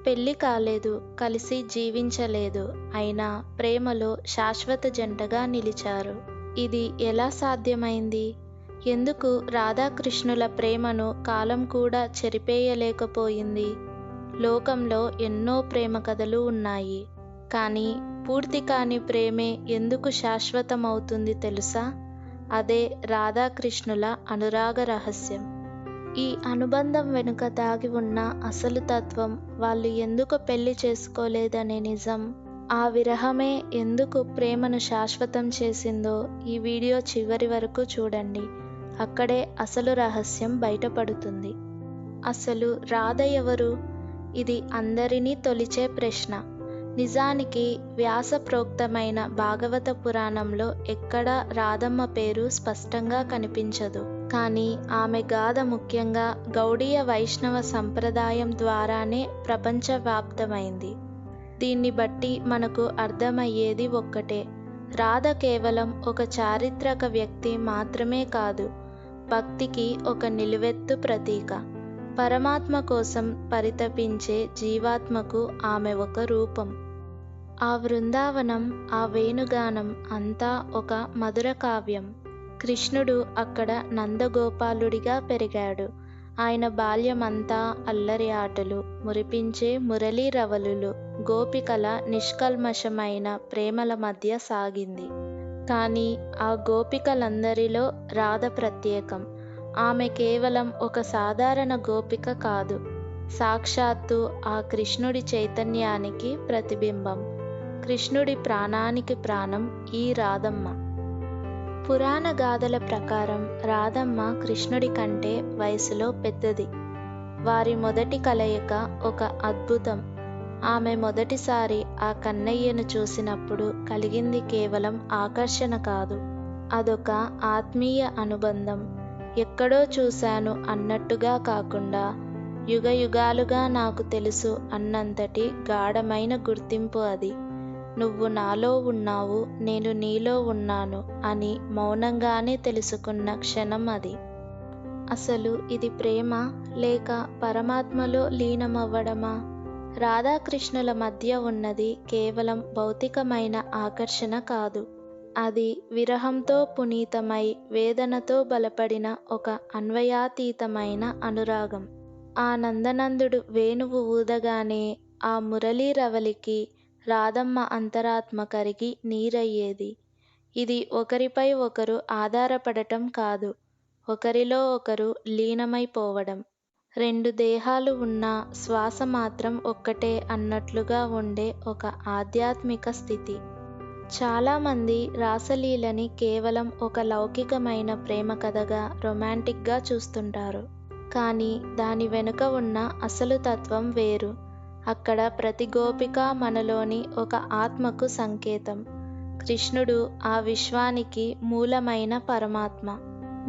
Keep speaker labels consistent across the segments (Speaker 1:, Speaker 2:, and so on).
Speaker 1: పెళ్లి కాలేదు, కలిసి జీవించలేదు, అయినా ప్రేమలో శాశ్వత జంటగా నిలిచారు. ఇది ఎలా సాధ్యమైంది? ఎందుకు రాధాకృష్ణుల ప్రేమను కాలం కూడా చెరిపేయలేకపోయింది? లోకంలో ఎన్నో ప్రేమ కథలు ఉన్నాయి, కానీ పూర్తి కాని ప్రేమే ఎందుకు శాశ్వతమవుతుంది తెలుసా? అదే రాధాకృష్ణుల అనురాగ రహస్యం. ఈ అనుబంధం వెనుక దాగి ఉన్న అసలు తత్వం, వాళ్ళు ఎందుకు పెళ్లి చేసుకోలేదనే నిజం, ఆ విరహమే ఎందుకు ప్రేమను శాశ్వతం చేసిందో ఈ వీడియో చివరి వరకు చూడండి. అక్కడే అసలు రహస్యం బయటపడుతుంది. అసలు రాధ ఎవరు? ఇది అందరినీ తొలిచే ప్రశ్న. నిజానికి వ్యాసప్రోక్తమైన భాగవత పురాణంలో ఎక్కడా రాధమ్మ పేరు స్పష్టంగా కనిపించదు. కానీ ఆమె గాథ ముఖ్యంగా గౌడీయ వైష్ణవ సంప్రదాయం ద్వారానే ప్రపంచవ్యాప్తమైంది. దీన్ని బట్టి మనకు అర్థమయ్యేది ఒక్కటే: రాధ కేవలం ఒక చారిత్రక వ్యక్తి మాత్రమే కాదు, భక్తికి ఒక నిలువెత్తు ప్రతీక. పరమాత్మ కోసం పరితపించే జీవాత్మకు ఆమె ఒక రూపం. ఆ బృందావనం, ఆ వేణుగానం అంతా ఒక మధుర కావ్యం. కృష్ణుడు అక్కడ నందగోపాలుడిగా పెరిగాడు. ఆయన బాల్యమంతా అల్లరి ఆటలు, మురిపించే మురళీ రవలులు, గోపికల నిష్కల్మషమైన ప్రేమల మధ్య సాగింది. కానీ ఆ గోపికలందరిలో రాధ ప్రత్యేకం. ఆమె కేవలం ఒక సాధారణ గోపిక కాదు, సాక్షాత్తు ఆ కృష్ణుడి చైతన్యానికి ప్రతిబింబం. కృష్ణుడి ప్రాణానికి ప్రాణం ఈ రాధమ్మ. పురాణ గాథల ప్రకారం రాధమ్మ కృష్ణుడి కంటే వయసులో పెద్దది. వారి మొదటి కలయిక ఒక అద్భుతం. ఆమె మొదటిసారి ఆ కన్నయ్యను చూసినప్పుడు కలిగింది కేవలం ఆకర్షణ కాదు, అదొక ఆత్మీయ అనుబంధం. ఎక్కడో చూశాను అన్నట్టుగా కాకుండా, యుగయుగాలుగా నాకు తెలుసు అన్నంతటి గాఢమైన గుర్తింపు అది. నువ్వు నాలో ఉన్నావు, నేను నీలో ఉన్నాను అని మౌనంగానే తెలుసుకున్న క్షణం అది. అసలు ఇది ప్రేమ, లేక పరమాత్మలో లీనమవ్వడమా? రాధాకృష్ణుల మధ్య ఉన్నది కేవలం భౌతికమైన ఆకర్షణ కాదు. అది విరహంతో పునీతమై, వేదనతో బలపడిన ఒక అన్వయాతీతమైన అనురాగం. ఆ నందనందుడు వేణువు ఊదగానే ఆ మురళీ రవలికి రాధమ్మ అంతరాత్మ కరిగి నీరయ్యేది. ఇది ఒకరిపై ఒకరు ఆధారపడటం కాదు, ఒకరిలో ఒకరు లీనమైపోవడం. రెండు దేహాలు ఉన్నా శ్వాస మాత్రం ఒక్కటే అన్నట్లుగా ఉండే ఒక ఆధ్యాత్మిక స్థితి. చాలామంది రాసలీలని కేవలం ఒక లౌకికమైన ప్రేమ కథగా, రొమాంటిక్గా చూస్తుంటారు. కానీ దాని వెనుక ఉన్న అసలు తత్వం వేరు. అక్కడ ప్రతి గోపిక మనలోని ఒక ఆత్మకు సంకేతం. కృష్ణుడు ఆ విశ్వానికి మూలమైన పరమాత్మ.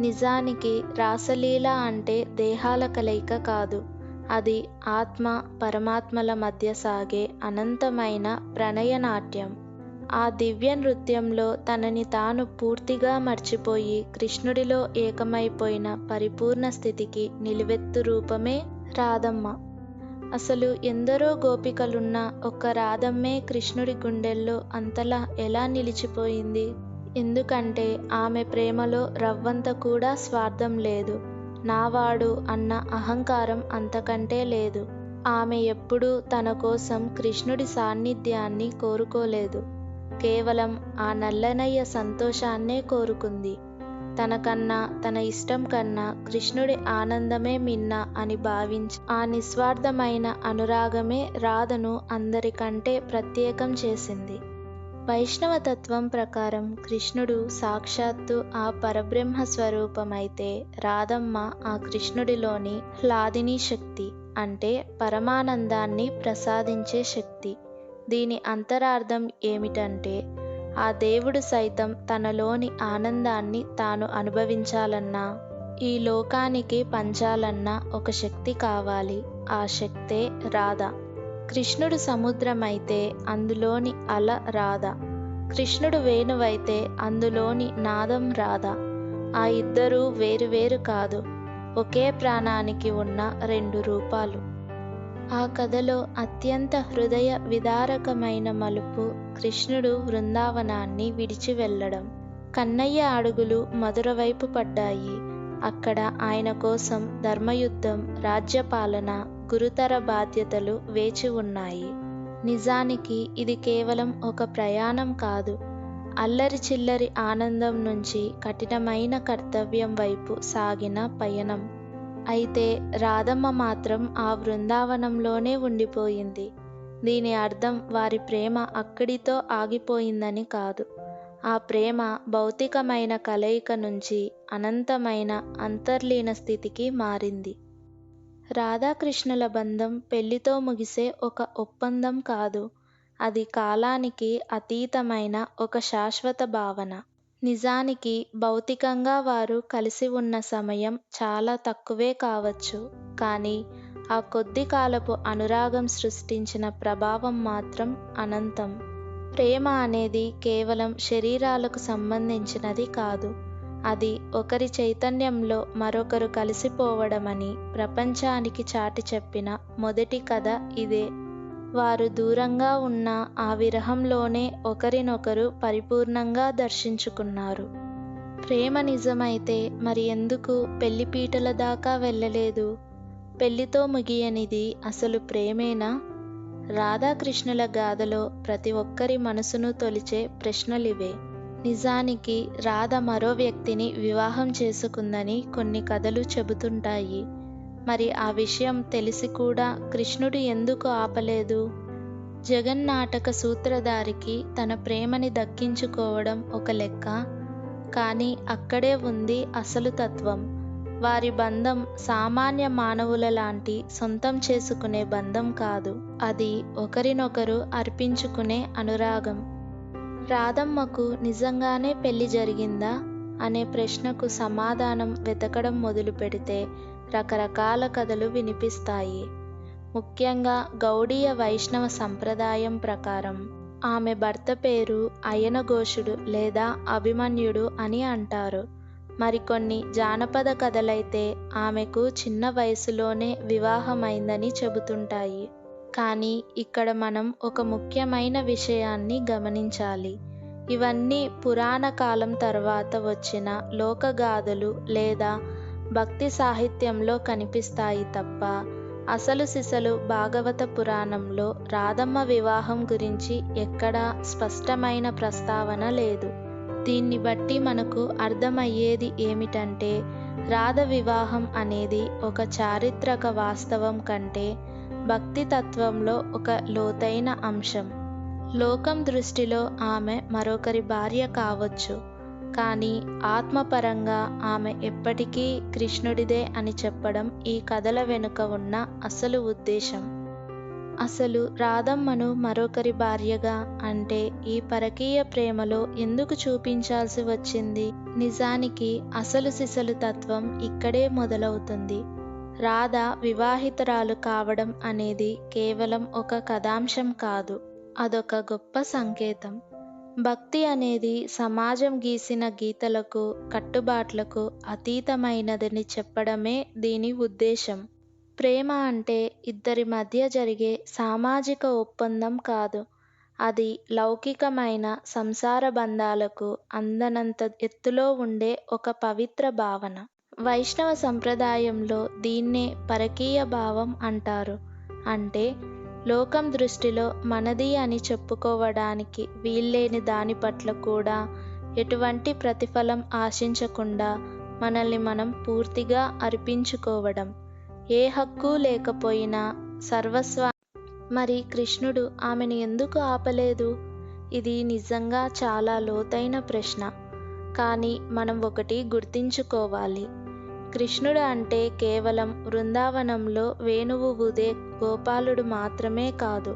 Speaker 1: నిజానికి రాసలీల అంటే దేహాల కలయిక కాదు, అది ఆత్మ పరమాత్మల మధ్య సాగే అనంతమైన ప్రణయనాట్యం. ఆ దివ్య నృత్యంలో తనని తాను పూర్తిగా మర్చిపోయి కృష్ణుడిలో ఏకమైపోయిన పరిపూర్ణ స్థితికి నిలువెత్తు రూపమే రాధమ్మ. అసలు ఎందరో గోపికలున్న ఒక్క రాధమ్మే కృష్ణుడి గుండెల్లో అంతలా ఎలా నిలిచిపోయింది? ఎందుకంటే ఆమె ప్రేమలో రవ్వంత కూడా స్వార్థం లేదు, నావాడు అన్న అహంకారం అంతకంటే లేదు. ఆమె ఎప్పుడూ తన కోసం కృష్ణుడి సాన్నిధ్యాన్ని కోరుకోలేదు, కేవలం ఆ నల్లనయ్య సంతోషాన్నే కోరుకుంది. తనకన్నా, తన ఇష్టం కన్నా కృష్ణుడి ఆనందమే మిన్న అని భావించి, ఆ నిస్వార్థమైన అనురాగమే రాధను అందరికంటే ప్రత్యేకం చేసింది. వైష్ణవ తత్వం ప్రకారం కృష్ణుడు సాక్షాత్తు ఆ పరబ్రహ్మ స్వరూపమైతే, రాధమ్మ ఆ కృష్ణుడిలోని హ్లాదిని శక్తి, అంటే పరమానందాన్ని ప్రసాదించే శక్తి. దీని అంతరార్థం ఏమిటంటే, ఆ దేవుడు సైతం తనలోని ఆనందాన్ని తాను అనుభవించాలన్నా, ఈ లోకానికి పంచాలన్నా ఒక శక్తి కావాలి. ఆ శక్తే రాధ. కృష్ణుడు సముద్రమైతే అందులోని అల రాధ, కృష్ణుడు వేణువైతే అందులోని నాదం రాధ. ఆ ఇద్దరూ వేరువేరు కాదు, ఒకే ప్రాణానికి ఉన్న రెండు రూపాలు. ఆ కథలో అత్యంత హృదయ విదారకమైన మలుపు కృష్ణుడు బృందావనాన్ని విడిచి వెళ్ళడం. కన్నయ్య అడుగులు మధుర వైపు పడ్డాయి. అక్కడ ఆయన కోసం ధర్మయుద్ధం, రాజ్యపాలన, గురుతర బాధ్యతలు వేచి ఉన్నాయి. నిజానికి ఇది కేవలం ఒక ప్రయాణం కాదు, అల్లరి చిల్లరి ఆనందం నుంచి కఠినమైన కర్తవ్యం వైపు సాగిన పయనం. అయితే రాధమ్మ మాత్రం ఆ బృందావనంలోనే ఉండిపోయింది. దీని అర్థం వారి ప్రేమ అక్కడితో ఆగిపోయిందని కాదు. ఆ ప్రేమ భౌతికమైన కలయిక నుంచి అనంతమైన అంతర్లీన స్థితికి మారింది. రాధాకృష్ణుల బంధం పెళ్లితో ముగిసే ఒక ఒప్పందం కాదు, అది కాలానికి అతీతమైన ఒక శాశ్వత భావన. నిజానికి భౌతికంగా వారు కలిసి ఉన్న సమయం చాలా తక్కువే కావచ్చు, కానీ ఆ కొద్ది కాలపు అనురాగం సృష్టించిన ప్రభావం మాత్రం అనంతం. ప్రేమ అనేది కేవలం శరీరాలకు సంబంధించినది కాదు, అది ఒకరి చైతన్యంలో మరొకరు కలిసిపోవడమని ప్రపంచానికి చాటి చెప్పిన మొదటి కథ ఇదే. వారు దూరంగా ఉన్న ఆ విరహంలోనే ఒకరినొకరు పరిపూర్ణంగా దర్శించుకున్నారు. ప్రేమ నిజమైతే మరి ఎందుకు పెళ్లిపీటల దాకా వెళ్ళలేదు? పెళ్లితో ముగియనిది అసలు ప్రేమేనా? రాధాకృష్ణుల గాథలో ప్రతి ఒక్కరి మనసును తొలిచే ప్రశ్నలివే. నిజానికి రాధ మరో వ్యక్తిని వివాహం చేసుకుందని కొన్ని కథలు చెబుతుంటాయి. మరి ఆ విషయం తెలిసి కూడా కృష్ణుడు ఎందుకు ఆపలేదు? జగన్నాటక సూత్రధారికి తన ప్రేమని దక్కించుకోవడం ఒక లెక్క, కానీ అక్కడే ఉంది అసలు తత్వం. వారి బంధం సామాన్య మానవుల లాంటి సొంతం చేసుకునే బంధం కాదు, అది ఒకరినొకరు అర్పించుకునే అనురాగం. రాధమ్మకు నిజంగానే పెళ్లి జరిగిందా అనే ప్రశ్నకు సమాధానం వెతకడం మొదలు పెడితే రకరకాల కథలు వినిపిస్తాయి. ముఖ్యంగా గౌడీయ వైష్ణవ సంప్రదాయం ప్రకారం ఆమె భర్త పేరు అయనఘోషుడు లేదా అభిమన్యుడు అని అంటారు. మరికొన్ని జానపద కథలైతే ఆమెకు చిన్న వయసులోనే వివాహమైందని చెబుతుంటాయి. కానీ ఇక్కడ మనం ఒక ముఖ్యమైన విషయాన్ని గమనించాలి. ఇవన్నీ పురాణ కాలం తర్వాత వచ్చిన లోకగాథలు లేదా భక్తి సాహిత్యంలో కనిపిస్తాయి తప్ప అసలు సిసలు భాగవత పురాణంలో రాధమ్మ వివాహం గురించి ఎక్కడా స్పష్టమైన ప్రస్తావన లేదు. దీన్ని బట్టి మనకు అర్థమయ్యేది ఏమిటంటే రాధ వివాహం అనేది ఒక చారిత్రక వాస్తవం కంటే భక్తి తత్వంలో ఒక లోతైన అంశం. లోకం దృష్టిలో ఆమె మరొకరి భార్య కావచ్చు, కానీ ఆత్మపరంగా ఆమె ఎప్పటికీ కృష్ణుడిదే అని చెప్పడం ఈ కథల వెనుక ఉన్న అసలు ఉద్దేశం. అసలు రాధమ్మను మరొకరి భార్యగా అంటే ఈ పరకీయ ప్రేమలో ఎందుకు చూపించాల్సి వచ్చింది? నిజానికి అసలు సిసలు తత్వం ఇక్కడే మొదలవుతుంది. రాధ వివాహితురాలు కావడం అనేది కేవలం ఒక కథాంశం కాదు, అదొక గొప్ప సంకేతం. భక్తి అనేది సమాజం గీసిన గీతలకు, కట్టుబాట్లకు అతీతమైనదని చెప్పడమే దీని ఉద్దేశం. ప్రేమ అంటే ఇద్దరి మధ్య జరిగే సామాజిక ఒప్పందం కాదు, అది లౌకికమైన సంసార బంధాలకు అందనంత ఎత్తులో ఉండే ఒక పవిత్ర భావన. వైష్ణవ సంప్రదాయంలో దీన్నే పరకీయ భావం అంటారు. అంటే లోకం దృష్టిలో మనది అని చెప్పుకోవడానికి వీల్లేని దాని పట్ల కూడా ఎటువంటి ప్రతిఫలం ఆశించకుండా మనల్ని మనం పూర్తిగా అర్పించుకోవడం, ఏ హక్కు లేకపోయినా సర్వస్వ. మరి కృష్ణుడు ఆమెను ఎందుకు ఆపలేదు? ఇది నిజంగా చాలా లోతైన ప్రశ్న. కానీ మనం ఒకటి గుర్తించుకోవాలి, కృష్ణుడు అంటే కేవలం బృందావనంలో వేణువు ఊదే గోపాలుడు మాత్రమే కాదు.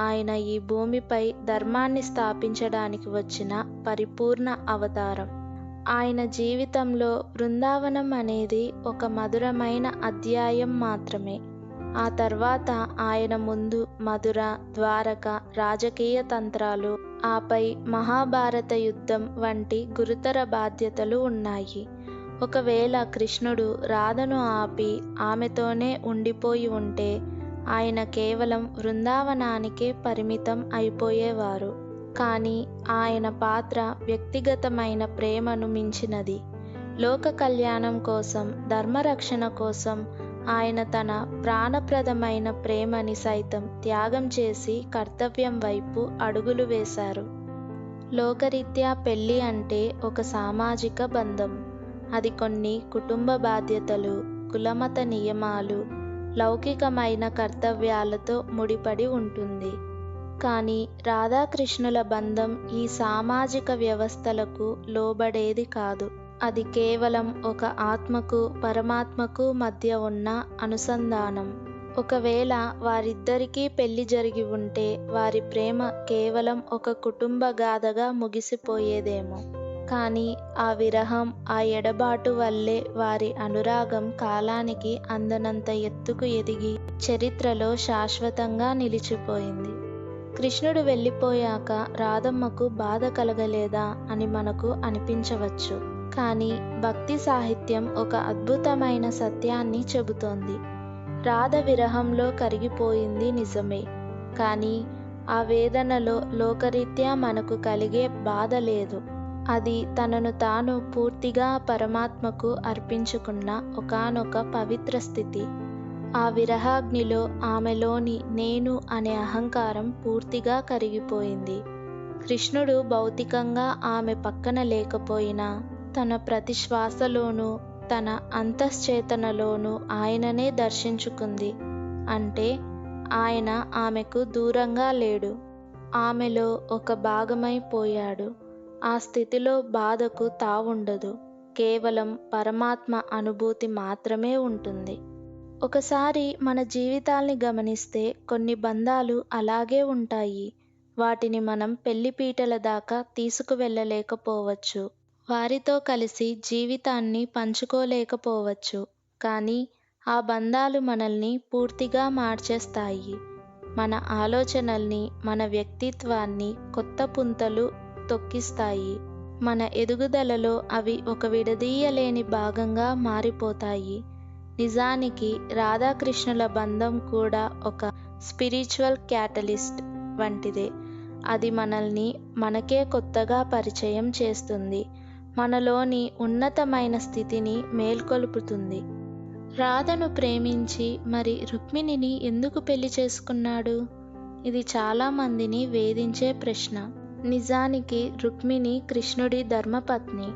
Speaker 1: ఆయన ఈ భూమిపై ధర్మాన్ని స్థాపించడానికి వచ్చిన పరిపూర్ణ అవతారం. ఆయన జీవితంలో బృందావనం అనేది ఒక మధురమైన అధ్యాయం మాత్రమే. ఆ తర్వాత ఆయన ముందు మధుర, ద్వారక, రాజకీయ తంత్రాలు, ఆపై మహాభారత యుద్ధం వంటి గురుతర బాధ్యతలు ఉన్నాయి. ఒకవేళ కృష్ణుడు రాధను ఆపి ఆమెతోనే ఉండిపోయి ఉంటే ఆయన కేవలం బృందావనానికే పరిమితం అయిపోయేవారు. కానీ ఆయన పాత్ర వ్యక్తిగతమైన ప్రేమను మించినది. లోక కళ్యాణం కోసం, ధర్మరక్షణ కోసం ఆయన తన ప్రాణప్రదమైన ప్రేమని సైతం త్యాగం చేసి కర్తవ్యం వైపు అడుగులు వేశారు. లోకరీత్యా పెళ్ళి అంటే ఒక సామాజిక బంధం. అది కొన్ని కుటుంబ బాధ్యతలు, కులమత నియమాలు, లౌకికమైన కర్తవ్యాలతో ముడిపడి ఉంటుంది. కానీ రాధాకృష్ణుల బంధం ఈ సామాజిక వ్యవస్థలకు లోబడేది కాదు. అది కేవలం ఒక ఆత్మకు, పరమాత్మకు మధ్య ఉన్న అనుసంధానం. ఒకవేళ వారిద్దరికీ పెళ్లి జరిగి ఉంటే వారి ప్రేమ కేవలం ఒక కుటుంబ గాథగా ముగిసిపోయేదేమో. కానీ ఆ విరహం, ఆ ఎడబాటు వల్లే వారి అనురాగం కాలానికి అందనంత ఎత్తుకు ఎదిగి చరిత్రలో శాశ్వతంగా నిలిచిపోయింది. కృష్ణుడు వెళ్ళిపోయాక రాధమ్మకు బాధ కలగలేదా అని మనకు అనిపించవచ్చు. కానీ భక్తి సాహిత్యం ఒక అద్భుతమైన సత్యాన్ని చెబుతోంది. రాధ విరహంలో కరిగిపోయింది నిజమే, కానీ ఆ వేదనలో లోకరీత్యా మనకు కలిగే బాధ లేదు. అది తనను తాను పూర్తిగా పరమాత్మకు అర్పించుకున్న ఒకానొక పవిత్ర స్థితి. ఆ విరహాగ్నిలో ఆమెలోని నేను అనే అహంకారం పూర్తిగా కరిగిపోయింది. కృష్ణుడు భౌతికంగా ఆమె పక్కన లేకపోయినా తన ప్రతి శ్వాసలోనూ, తన అంతశ్చేతనలోనూ ఆయననే దర్శించుకుంది. అంటే ఆయన ఆమెకు దూరంగా లేడు, ఆమెలో ఒక భాగమైపోయాడు. ఆ స్థితిలో బాధకు తావుండదు, కేవలం పరమాత్మ అనుభూతి మాత్రమే ఉంటుంది. ఒకసారి మన జీవితాల్ని గమనిస్తే కొన్ని బంధాలు అలాగే ఉంటాయి. వాటిని మనం పెళ్లిపీటల దాకా తీసుకువెళ్ళలేకపోవచ్చు, వారితో కలిసి జీవితాన్ని పంచుకోలేకపోవచ్చు. కానీ ఆ బంధాలు మనల్ని పూర్తిగా మార్చేస్తాయి. మన ఆలోచనల్ని, మన వ్యక్తిత్వాన్ని కొత్త పుంతలు తొక్కిస్తాయి. మన ఎదుగుదలలో అవి ఒక విడదీయలేని భాగంగా మారిపోతాయి. నిజానికి రాధాకృష్ణుల బంధం కూడా ఒక స్పిరిచువల్ క్యాటలిస్ట్ వంటిదే. అది మనల్ని మనకే కొత్తగా పరిచయం చేస్తుంది, మనలోని ఉన్నతమైన స్థితిని మేల్కొల్పుతుంది. రాధను ప్రేమించి మరి రుక్మిణిని ఎందుకు పెళ్లి చేసుకున్నాడు? ఇది చాలామందిని వేధించే ప్రశ్న. నిజానికి రుక్మిణి కృష్ణుడి ధర్మపత్ని.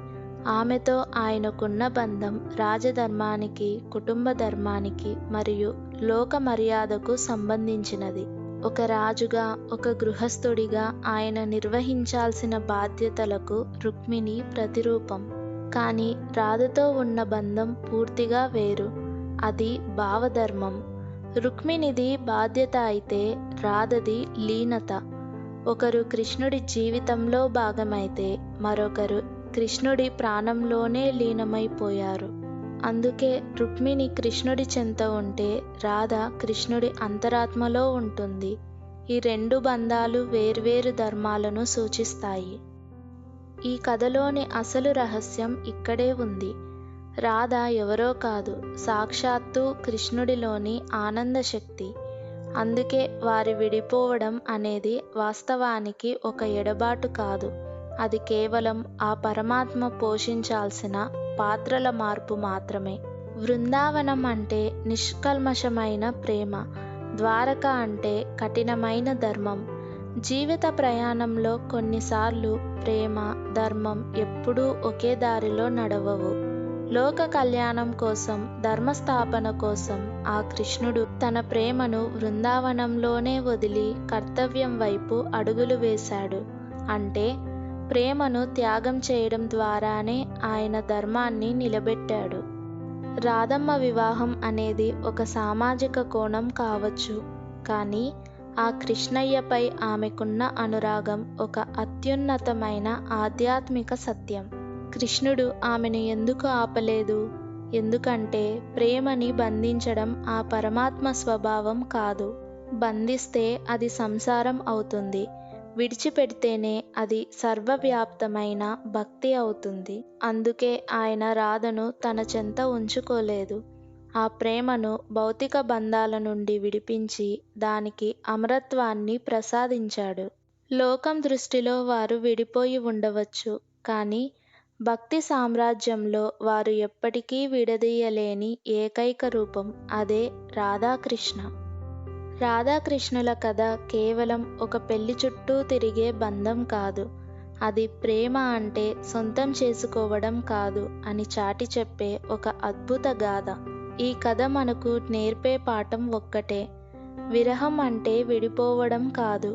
Speaker 1: ఆమెతో ఆయనకున్న బంధం రాజధర్మానికి, కుటుంబ ధర్మానికి మరియు లోక మర్యాదకు సంబంధించినది. ఒక రాజుగా, ఒక గృహస్థుడిగా ఆయన నిర్వహించాల్సిన బాధ్యతలకు రుక్మిణి ప్రతిరూపం. కానీ రాధతో ఉన్న బంధం పూర్తిగా వేరు. అది భావధర్మం. రుక్మిణిది బాధ్యత అయితే రాధది లీనత. ఒకరు కృష్ణుడి జీవితంలో భాగమైతే మరొకరు కృష్ణుడి ప్రాణంలోనే లీనమైపోయారు. అందుకే రుక్మిణి కృష్ణుడి చెంత ఉంటే రాధ కృష్ణుడి అంతరాత్మలో ఉంటుంది. ఈ రెండు బంధాలు వేర్వేరు ధర్మాలను సూచిస్తాయి. ఈ కథలోని అసలు రహస్యం ఇక్కడే ఉంది. రాధ ఎవరో కాదు, సాక్షాత్తు కృష్ణుడిలోని ఆనంద శక్తి. అందుకే వారి విడిపోవడం అనేది వాస్తవానికి ఒక ఎడబాటు కాదు, అది కేవలం ఆ పరమాత్మ పోషించాల్సిన పాత్రల మార్పు మాత్రమే. బృందావనం అంటే నిష్కల్మషమైన ప్రేమ, ద్వారక అంటే కఠినమైన ధర్మం. జీవిత ప్రయాణంలో కొన్నిసార్లు ప్రేమ, ధర్మం ఎప్పుడూ ఒకే దారిలో నడవవు. లోక కళ్యాణం కోసం, ధర్మస్థాపన కోసం ఆ కృష్ణుడు తన ప్రేమను బృందావనంలోనే వదిలి కర్తవ్యం వైపు అడుగులు వేశాడు. అంటే ప్రేమను త్యాగం చేయడం ద్వారానే ఆయన ధర్మాన్ని నిలబెట్టాడు. రాధమ్మ వివాహం అనేది ఒక సామాజిక కోణం కావచ్చు, కానీ ఆ కృష్ణయ్యపై ఆమెకున్న అనురాగం ఒక అత్యున్నతమైన ఆధ్యాత్మిక సత్యం. కృష్ణుడు ఆమెను ఎందుకు ఆపలేదు? ఎందుకంటే ప్రేమని బంధించడం ఆ పరమాత్మ స్వభావం కాదు. బంధిస్తే అది సంసారం అవుతుంది, విడిచిపెడితేనే అది సర్వవ్యాప్తమైన భక్తి అవుతుంది. అందుకే ఆయన రాధను తన చెంత ఉంచుకోలేదు. ఆ ప్రేమను భౌతిక బంధాల నుండి విడిపించి దానికి అమరత్వాన్ని ప్రసాదించాడు. లోకం దృష్టిలో వారు విడిపోయి ఉండవచ్చు, కానీ భక్తి సామ్రాజ్యంలో వారు ఎప్పటికీ విడదీయలేని ఏకైక రూపం, అదే రాధాకృష్ణ. రాధాకృష్ణుల కథ కేవలం ఒక పెళ్లి చుట్టూ తిరిగే బంధం కాదు, అది ప్రేమ అంటే సొంతం చేసుకోవడం కాదు అని చాటి చెప్పే ఒక అద్భుత గాథ. ఈ కథ మనకు నేర్పే పాఠం ఒక్కటే: విరహం అంటే విడిపోవడం కాదు,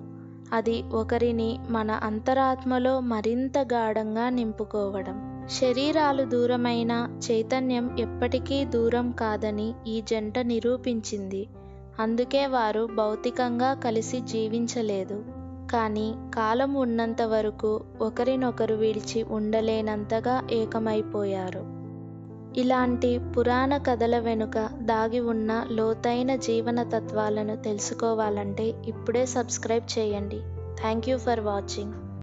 Speaker 1: అది ఒకరిని మన అంతరాత్మలో మరింత గాఢంగా నింపుకోవడం. శరీరాలు దూరమైన చైతన్యం ఎప్పటికీ దూరం కాదని ఈ జంట నిరూపించింది. అందుకే వారు భౌతికంగా కలిసి జీవించలేదు, కానీ కాలం ఉన్నంత వరకు ఒకరినొకరు విడిచి ఉండలేనంతగా ఏకమైపోయారు. ఇలాంటి పురాణ కథల వెనుక దాగి ఉన్న లోతైన జీవన తత్వాలను తెలుసుకోవాలంటే ఇప్పుడే సబ్స్క్రైబ్ చేయండి. Thank you for watching.